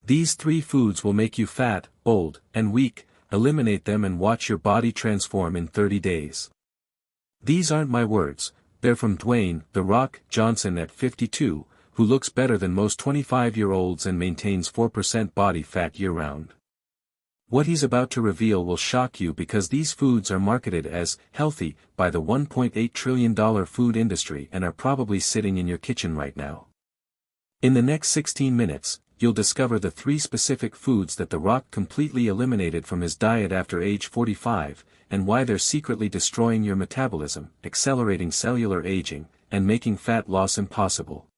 These 3 foods will make you fat, old, and weak. Eliminate them and watch your body transform in 30 days. These aren't my words, they're from Dwayne "The Rock" Johnson at 52, who looks better than most 25-year-olds and maintains 4% body fat year-round. What he's about to reveal will shock you because these foods are marketed as healthy by the $1.8 trillion food industry and are probably sitting in your kitchen right now. In the next 16 minutes, you'll discover the 3 specific foods that The Rock completely eliminated from his diet after age 45, and why they're secretly destroying your metabolism, accelerating cellular aging, and making fat loss impossible.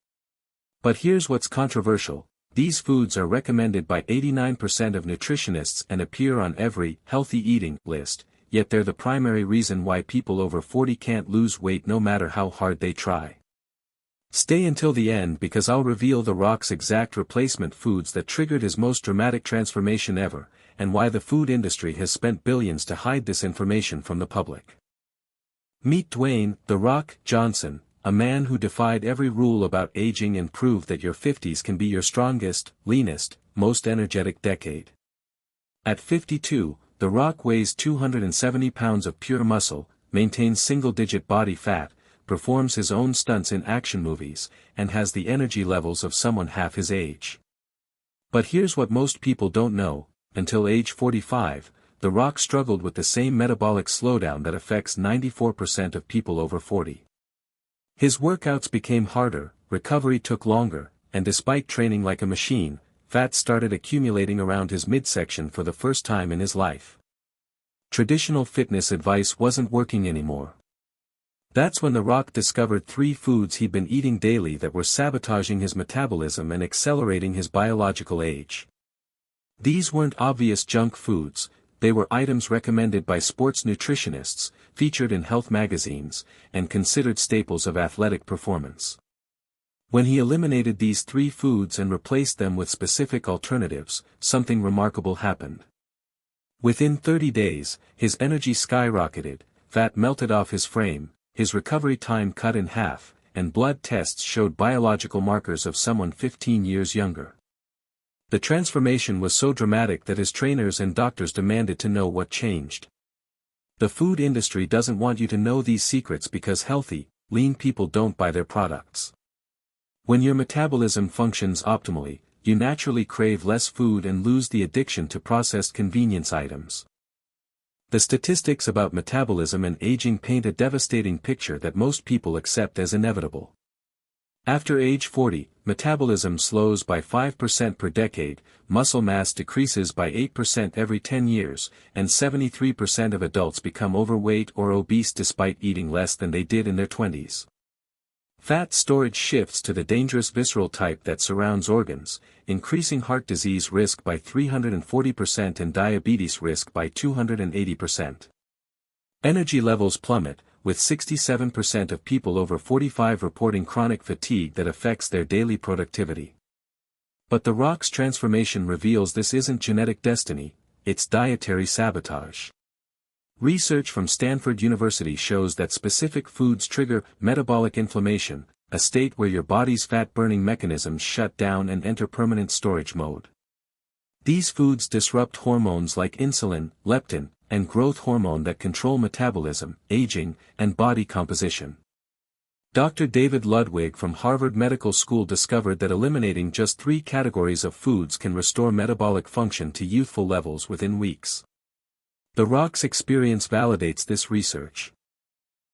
But here's what's controversial: these foods are recommended by 89% of nutritionists and appear on every healthy eating list, yet they're the primary reason why people over 40 can't lose weight no matter how hard they try. Stay until the end because I'll reveal The Rock's exact replacement foods that triggered his most dramatic transformation ever, and why the food industry has spent billions to hide this information from the public. Meet Dwayne "The Rock" Johnson, a man who defied every rule about aging and proved that your 50s can be your strongest, leanest, most energetic decade. At 52, The Rock weighs 270 pounds of pure muscle, maintains single-digit body fat, performs his own stunts in action movies, and has the energy levels of someone half his age. But here's what most people don't know: until age 45, The Rock struggled with the same metabolic slowdown that affects 94% of people over 40. His workouts became harder, recovery took longer, and despite training like a machine, fat started accumulating around his midsection for the first time in his life. Traditional fitness advice wasn't working anymore. That's when The Rock discovered 3 foods he'd been eating daily that were sabotaging his metabolism and accelerating his biological age. These weren't obvious junk foods, they were items recommended by sports nutritionists, featured in health magazines, and considered staples of athletic performance. When he eliminated these 3 foods and replaced them with specific alternatives, something remarkable happened. Within 30 days, his energy skyrocketed, fat melted off his frame, his recovery time cut in half, and blood tests showed biological markers of someone 15 years younger. The transformation was so dramatic that his trainers and doctors demanded to know what changed. The food industry doesn't want you to know these secrets because healthy, lean people don't buy their products. When your metabolism functions optimally, you naturally crave less food and lose the addiction to processed convenience items. The statistics about metabolism and aging paint a devastating picture that most people accept as inevitable. After age 40, metabolism slows by 5% per decade, muscle mass decreases by 8% every 10 years, and 73% of adults become overweight or obese despite eating less than they did in their 20s. Fat storage shifts to the dangerous visceral type that surrounds organs, increasing heart disease risk by 340% and diabetes risk by 280%. Energy levels plummet, with 67% of people over 45 reporting chronic fatigue that affects their daily productivity. But The Rock's transformation reveals this isn't genetic destiny, it's dietary sabotage. Research from Stanford University shows that specific foods trigger metabolic inflammation, a state where your body's fat-burning mechanisms shut down and enter permanent storage mode. These foods disrupt hormones like insulin, leptin, and growth hormone that control metabolism, aging, and body composition. Dr. David Ludwig from Harvard Medical School discovered that eliminating just 3 categories of foods can restore metabolic function to youthful levels within weeks. The Rock's experience validates this research.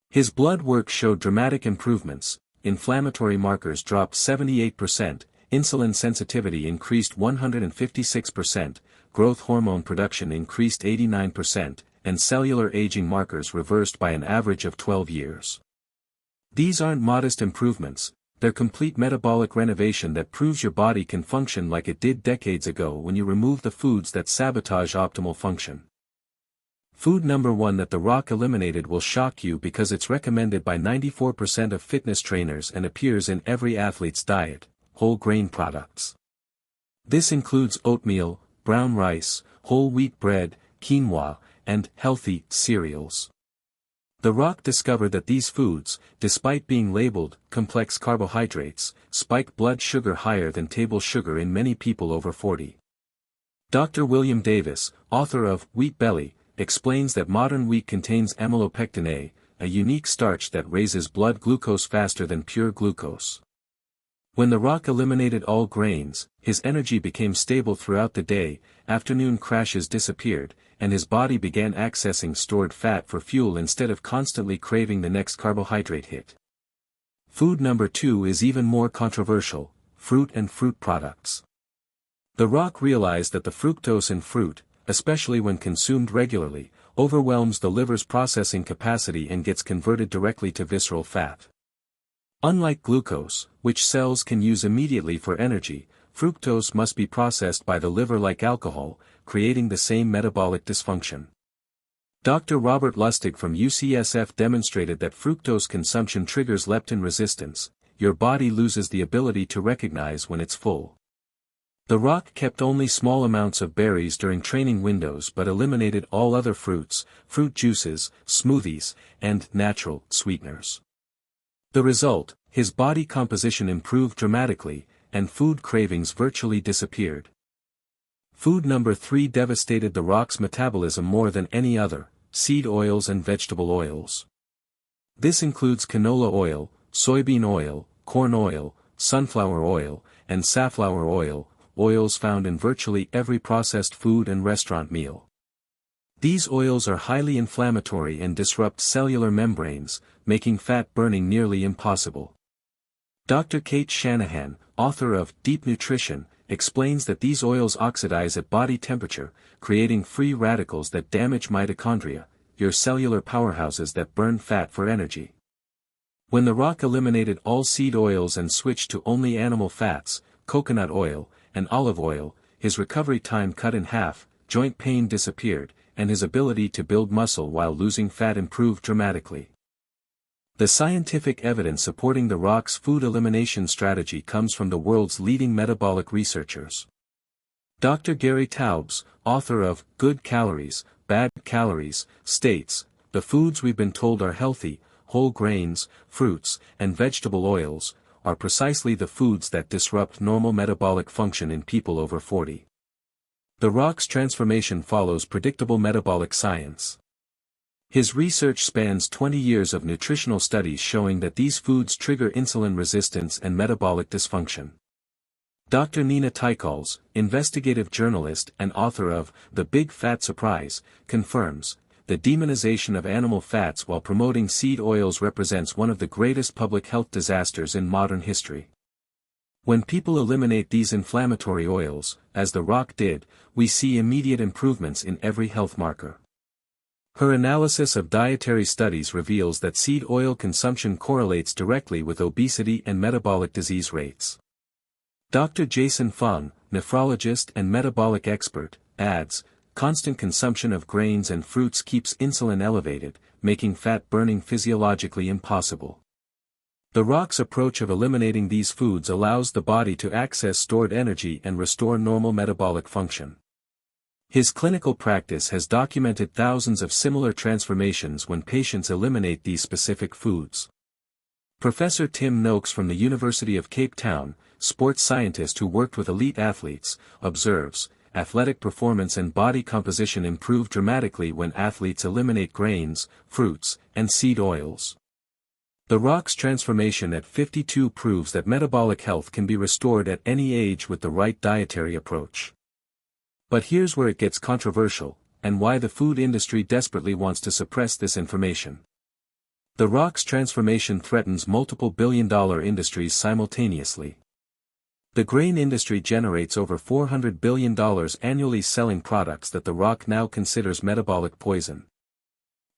His blood work showed dramatic improvements, inflammatory markers dropped 78%, insulin sensitivity increased 156%, growth hormone production increased 89%, and cellular aging markers reversed by an average of 12 years. These aren't modest improvements, they're complete metabolic renovation that proves your body can function like it did decades ago when you remove the foods that sabotage optimal function. Food number 1 that The Rock eliminated will shock you because it's recommended by 94% of fitness trainers and appears in every athlete's diet: whole grain products. This includes oatmeal, brown rice, whole wheat bread, quinoa, and healthy cereals. The Rock discovered that these foods, despite being labeled complex carbohydrates, spike blood sugar higher than table sugar in many people over 40. Dr. William Davis, author of Wheat Belly, explains that modern wheat contains amylopectin A, a unique starch that raises blood glucose faster than pure glucose. When The Rock eliminated all grains, his energy became stable throughout the day, afternoon crashes disappeared, and his body began accessing stored fat for fuel instead of constantly craving the next carbohydrate hit. Food number 2 is even more controversial: fruit and fruit products. The Rock realized that the fructose in fruit, especially when consumed regularly, overwhelms the liver's processing capacity and gets converted directly to visceral fat. Unlike glucose, which cells can use immediately for energy, fructose must be processed by the liver like alcohol, creating the same metabolic dysfunction. Dr. Robert Lustig from UCSF demonstrated that fructose consumption triggers leptin resistance. Your body loses the ability to recognize when it's full. The Rock kept only small amounts of berries during training windows but eliminated all other fruits, fruit juices, smoothies, and natural sweeteners. The result: his body composition improved dramatically, and food cravings virtually disappeared. Food number 3 devastated The Rock's metabolism more than any other: seed oils and vegetable oils. This includes canola oil, soybean oil, corn oil, sunflower oil, and safflower oil, oils found in virtually every processed food and restaurant meal. These oils are highly inflammatory and disrupt cellular membranes, making fat burning nearly impossible. Dr. Kate Shanahan, author of Deep Nutrition, explains that these oils oxidize at body temperature, creating free radicals that damage mitochondria, your cellular powerhouses that burn fat for energy. When The Rock eliminated all seed oils and switched to only animal fats, coconut oil, and olive oil, his recovery time cut in half, joint pain disappeared, and his ability to build muscle while losing fat improved dramatically. The scientific evidence supporting The Rock's food elimination strategy comes from the world's leading metabolic researchers. Dr. Gary Taubes, author of Good Calories, Bad Calories, states, "The foods we've been told are healthy, whole grains, fruits, and vegetable oils, are precisely the foods that disrupt normal metabolic function in people over 40. The Rock's transformation follows predictable metabolic science. His research spans 20 years of nutritional studies showing that these foods trigger insulin resistance and metabolic dysfunction. Dr. Nina Teicholz, investigative journalist and author of The Big Fat Surprise, confirms, the demonization of animal fats while promoting seed oils represents one of the greatest public health disasters in modern history. When people eliminate these inflammatory oils, as The Rock did, we see immediate improvements in every health marker. Her analysis of dietary studies reveals that seed oil consumption correlates directly with obesity and metabolic disease rates. Dr. Jason Fung, nephrologist and metabolic expert, adds, constant consumption of grains and fruits keeps insulin elevated, making fat burning physiologically impossible. The Rock's approach of eliminating these foods allows the body to access stored energy and restore normal metabolic function. His clinical practice has documented thousands of similar transformations when patients eliminate these specific foods. Professor Tim Noakes from the University of Cape Town, sports scientist who worked with elite athletes, observes, athletic performance and body composition improve dramatically when athletes eliminate grains, fruits, and seed oils. The Rock's transformation at 52 proves that metabolic health can be restored at any age with the right dietary approach. But here's where it gets controversial, and why the food industry desperately wants to suppress this information. The Rock's transformation threatens multiple billion-dollar industries simultaneously. The grain industry generates over $400 billion annually selling products that The Rock now considers metabolic poison.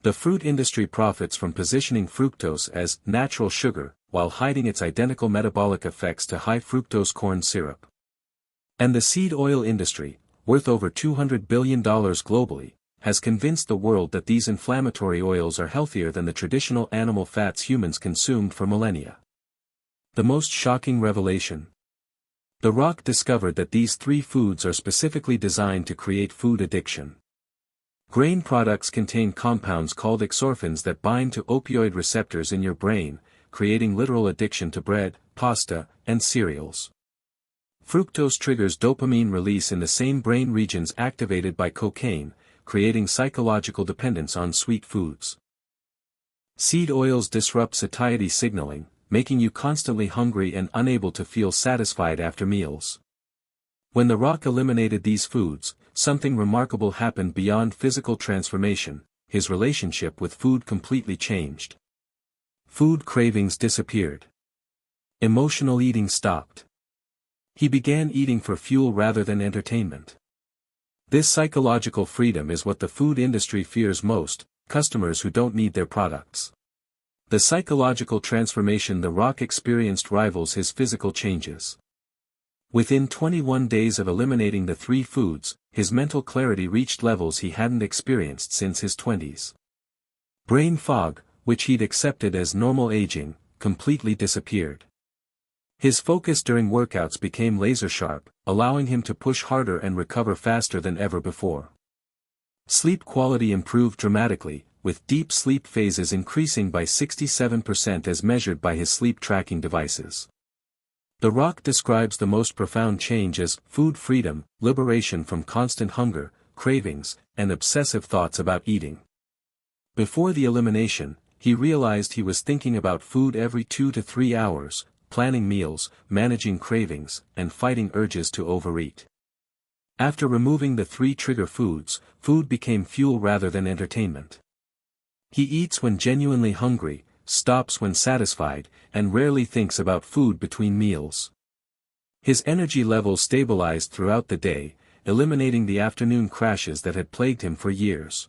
The fruit industry profits from positioning fructose as natural sugar, while hiding its identical metabolic effects to high fructose corn syrup. And the seed oil industry, worth over $200 billion globally, has convinced the world that these inflammatory oils are healthier than the traditional animal fats humans consumed for millennia. The most shocking revelation. The Rock discovered that these three foods are specifically designed to create food addiction. Grain products contain compounds called exorphins that bind to opioid receptors in your brain, creating literal addiction to bread, pasta, and cereals. Fructose triggers dopamine release in the same brain regions activated by cocaine, creating psychological dependence on sweet foods. Seed oils disrupt satiety signaling, making you constantly hungry and unable to feel satisfied after meals. When The Rock eliminated these foods, something remarkable happened beyond physical transformation. His relationship with food completely changed. Food cravings disappeared. Emotional eating stopped. He began eating for fuel rather than entertainment. This psychological freedom is what the food industry fears most: customers who don't need their products. The psychological transformation The Rock experienced rivals his physical changes. Within 21 days of eliminating the 3 foods, his mental clarity reached levels he hadn't experienced since his 20s. Brain fog, which he'd accepted as normal aging, completely disappeared. His focus during workouts became laser-sharp, allowing him to push harder and recover faster than ever before. Sleep quality improved dramatically, with deep sleep phases increasing by 67% as measured by his sleep tracking devices. The Rock describes the most profound change as food freedom, liberation from constant hunger, cravings, and obsessive thoughts about eating. Before the elimination, he realized he was thinking about food every 2 to 3 hours, planning meals, managing cravings, and fighting urges to overeat. After removing the 3 trigger foods, food became fuel rather than entertainment. He eats when genuinely hungry, stops when satisfied, and rarely thinks about food between meals. His energy levels stabilized throughout the day, eliminating the afternoon crashes that had plagued him for years.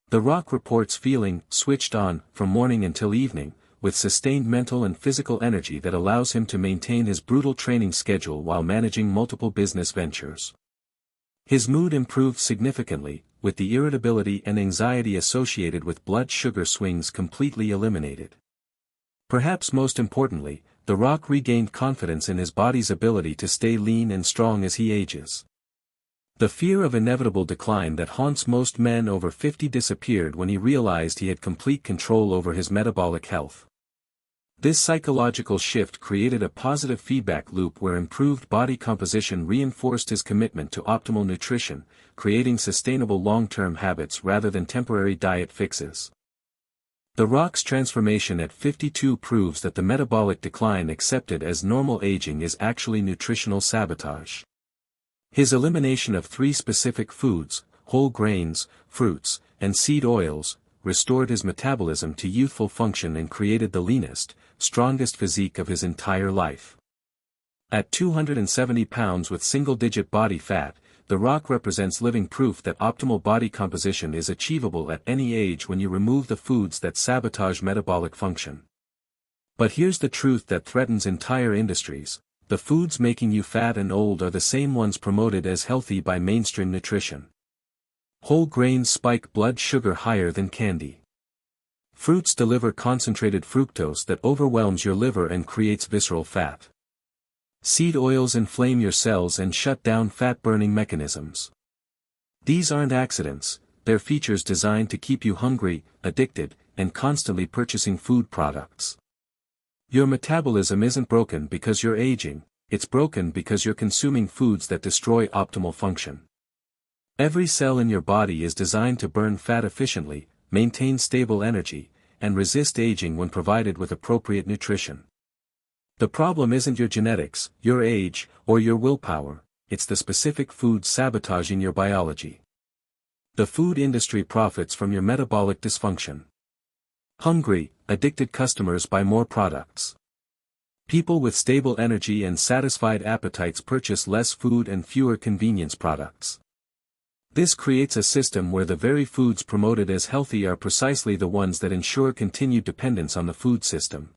The Rock reports feeling switched on from morning until evening, with sustained mental and physical energy that allows him to maintain his brutal training schedule while managing multiple business ventures. His mood improved significantly, with the irritability and anxiety associated with blood sugar swings completely eliminated. Perhaps most importantly, The Rock regained confidence in his body's ability to stay lean and strong as he ages. The fear of inevitable decline that haunts most men over 50 disappeared when he realized he had complete control over his metabolic health. This psychological shift created a positive feedback loop where improved body composition reinforced his commitment to optimal nutrition, creating sustainable long-term habits rather than temporary diet fixes. The Rock's transformation at 52 proves that the metabolic decline accepted as normal aging is actually nutritional sabotage. His elimination of 3 specific foods, whole grains, fruits, and seed oils, restored his metabolism to youthful function and created the leanest, strongest physique of his entire life. At 270 pounds with single-digit body fat, The Rock represents living proof that optimal body composition is achievable at any age when you remove the foods that sabotage metabolic function. But here's the truth that threatens entire industries: the foods making you fat and old are the same ones promoted as healthy by mainstream nutrition. Whole grains spike blood sugar higher than candy. Fruits deliver concentrated fructose that overwhelms your liver and creates visceral fat. Seed oils inflame your cells and shut down fat-burning mechanisms. These aren't accidents, they're features designed to keep you hungry, addicted, and constantly purchasing food products. Your metabolism isn't broken because you're aging, it's broken because you're consuming foods that destroy optimal function. Every cell in your body is designed to burn fat efficiently, maintain stable energy, and resist aging when provided with appropriate nutrition. The problem isn't your genetics, your age, or your willpower, it's the specific foods sabotaging your biology. The food industry profits from your metabolic dysfunction. Hungry, addicted customers buy more products. People with stable energy and satisfied appetites purchase less food and fewer convenience products. This creates a system where the very foods promoted as healthy are precisely the ones that ensure continued dependence on the food system.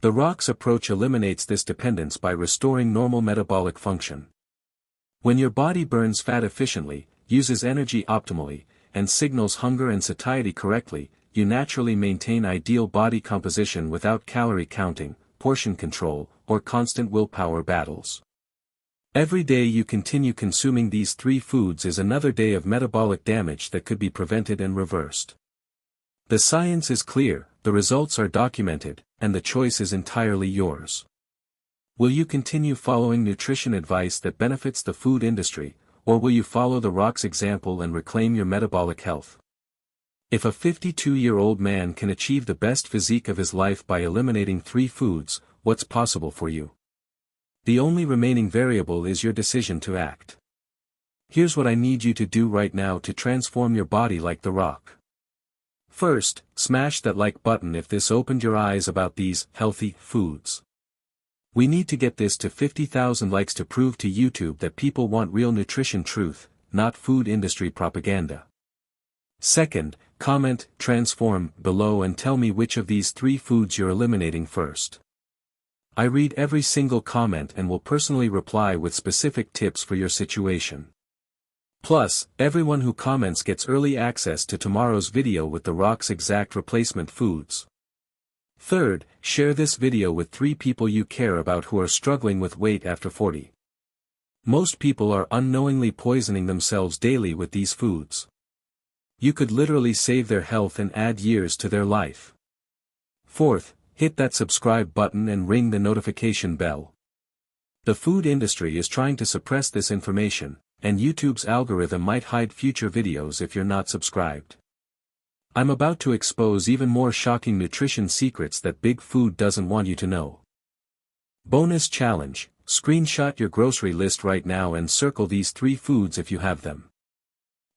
The Rock's approach eliminates this dependence by restoring normal metabolic function. When your body burns fat efficiently, uses energy optimally, and signals hunger and satiety correctly, you naturally maintain ideal body composition without calorie counting, portion control, or constant willpower battles. Every day you continue consuming these 3 foods is another day of metabolic damage that could be prevented and reversed. The science is clear, the results are documented, and the choice is entirely yours. Will you continue following nutrition advice that benefits the food industry, or will you follow The Rock's example and reclaim your metabolic health? If a 52-year-old man can achieve the best physique of his life by eliminating 3 foods, what's possible for you? The only remaining variable is your decision to act. Here's what I need you to do right now to transform your body like The Rock. First, smash that like button if this opened your eyes about these healthy foods. We need to get this to 50,000 likes to prove to YouTube that people want real nutrition truth, not food industry propaganda. Second, comment transform below and tell me which of these 3 foods you're eliminating first. I read every single comment and will personally reply with specific tips for your situation. Plus, everyone who comments gets early access to tomorrow's video with The Rock's exact replacement foods. Third, share this video with 3 people you care about who are struggling with weight after 40. Most people are unknowingly poisoning themselves daily with these foods. You could literally save their health and add years to their life. Fourth, hit that subscribe button and ring the notification bell. The food industry is trying to suppress this information, and YouTube's algorithm might hide future videos if you're not subscribed. I'm about to expose even more shocking nutrition secrets that big food doesn't want you to know. Bonus challenge: screenshot your grocery list right now and circle these 3 foods if you have them.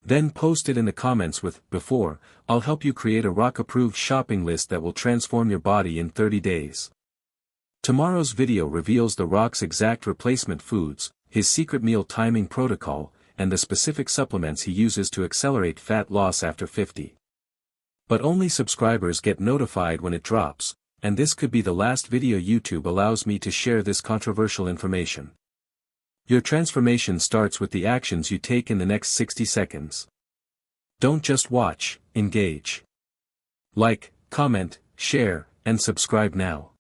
Then post it in the comments with "before," I'll help you create a Rock-approved shopping list that will transform your body in 30 days. Tomorrow's video reveals The Rock's exact replacement foods, his secret meal timing protocol, and the specific supplements he uses to accelerate fat loss after 50. But only subscribers get notified when it drops, and this could be the last video YouTube allows me to share this controversial information. Your transformation starts with the actions you take in the next 60 seconds. Don't just watch, engage. Like, comment, share, and subscribe now.